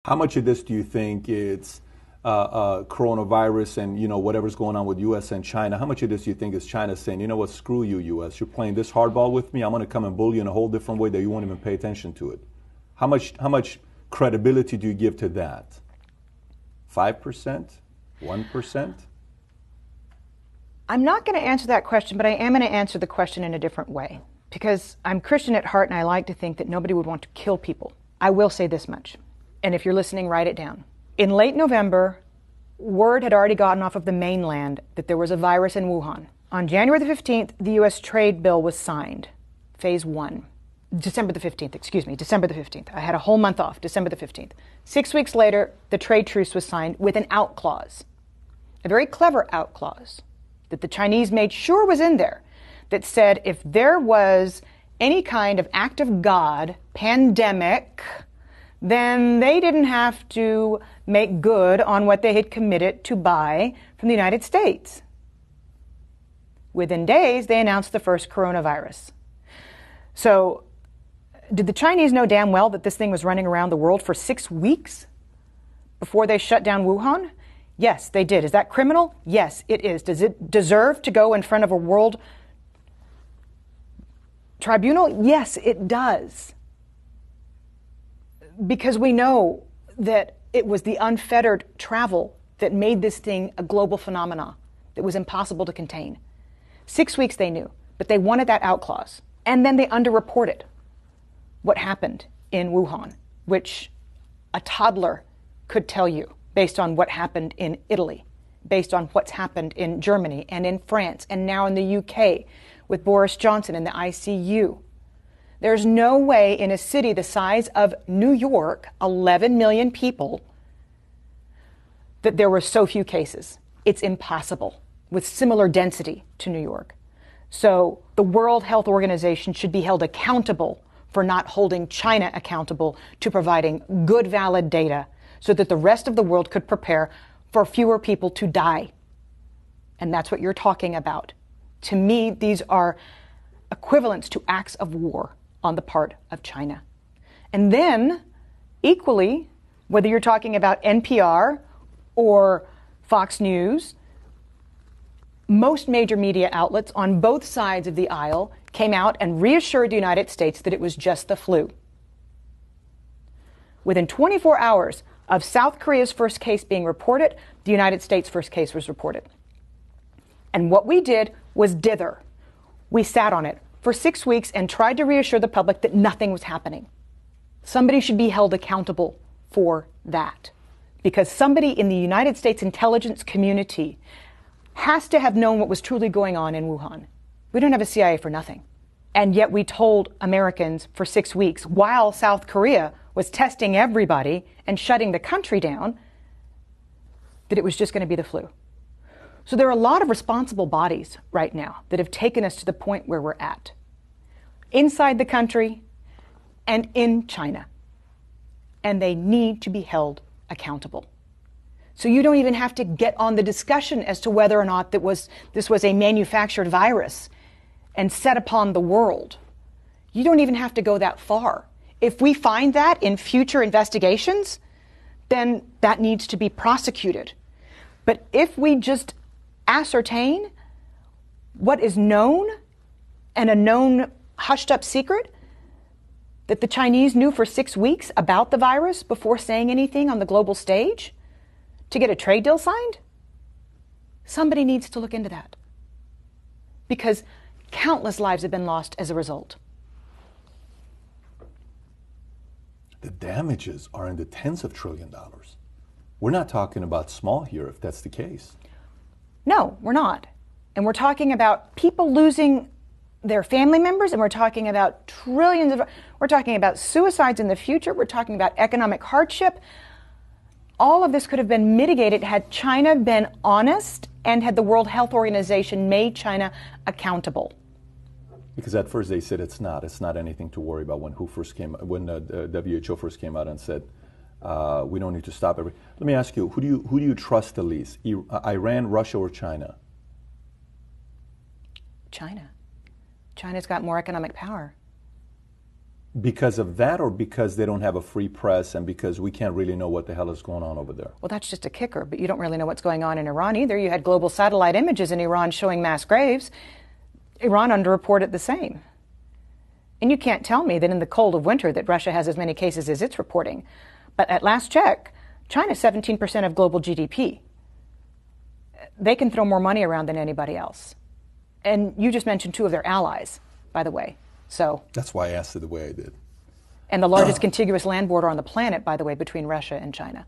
How much of this do you think it's coronavirus and whatever's going on with U.S. and China? How much of this do you think is China saying, you know what, screw you, U.S. You're playing this hardball with me. I'm going to come and bully you in a whole different way that you won't even pay attention to it. How much credibility do you give to that? 5%? 1%? I'm not going to answer that question, but I am going to answer the question in a different way, because I'm Christian at heart and I like to think that nobody would want to kill people. I will say this much, and if you're listening, write it down. In late November, word had already gotten off of the mainland that there was a virus in Wuhan. On January the 15th, the U.S. trade bill was signed, phase 1. December the 15th. I had a whole month off, December the 15th. 6 weeks later, the trade truce was signed with an out clause, a very clever out clause that the Chinese made sure was in there, that said if there was any kind of act of God, pandemic, then they didn't have to make good on what they had committed to buy from the United States. Within days, they announced the first coronavirus. So, did the Chinese know damn well that this thing was running around the world for 6 weeks before they shut down Wuhan? Yes, they did. Is that criminal? Yes, it is. Does it deserve to go in front of a world tribunal? Yes, it does. Because we know that it was the unfettered travel that made this thing a global phenomenon that was impossible to contain. 6 weeks they knew, but they wanted that out clause. And then they underreported what happened in Wuhan, which a toddler could tell you based on what happened in Italy, based on what's happened in Germany and in France and now in the UK with Boris Johnson in the ICU. There's no way in a city the size of New York, 11 million people, that there were so few cases. It's impossible with similar density to New York. So the World Health Organization should be held accountable for not holding China accountable to providing good, valid data so that the rest of the world could prepare for fewer people to die. And that's what you're talking about. To me, these are equivalents to acts of war on the part of China. And then, equally, whether you're talking about NPR or Fox News, most major media outlets on both sides of the aisle came out and reassured the United States that it was just the flu. Within 24 hours of South Korea's first case being reported, the United States' first case was reported. And what we did was dither. We sat on it for 6 weeks and tried to reassure the public that nothing was happening. Somebody should be held accountable for that, because somebody in the United States intelligence community has to have known what was truly going on in Wuhan. We don't have a CIA for nothing. And yet we told Americans for 6 weeks, while South Korea was testing everybody and shutting the country down, that it was just going to be the flu. So there are a lot of responsible bodies right now that have taken us to the point where we're at, inside the country and in China. And they need to be held accountable. So you don't even have to get on the discussion as to whether or not this was a manufactured virus and set upon the world. You don't even have to go that far. If we find that in future investigations, then that needs to be prosecuted. But if we just ascertain what is known and a known hushed up secret that the Chinese knew for 6 weeks about the virus before saying anything on the global stage to get a trade deal signed, somebody needs to look into that, because countless lives have been lost as a result. The damages are in the tens of $trillions. We're not talking about small here, if that's the case. No, we're not. And we're talking about people losing their family members, and we're talking about trillions of, we're talking about suicides in the future, we're talking about economic hardship. All of this could have been mitigated had China been honest and had the World Health Organization made China accountable. Because at first they said it's not anything to worry about when the WHO first came out and said we don't need to stop every. Let me ask you, who do you trust the least? Iran, Russia, or China? China. China's got more economic power. Because of that, or because they don't have a free press and because we can't really know what the hell is going on over there? Well, that's just a kicker, but you don't really know what's going on in Iran either. You had global satellite images in Iran showing mass graves. Iran underreported the same. And you can't tell me that in the cold of winter that Russia has as many cases as it's reporting. But at last check, China's 17% of global GDP. They can throw more money around than anybody else. And you just mentioned two of their allies, by the way. So that's why I asked it the way I did. And the largest contiguous land border on the planet, by the way, between Russia and China.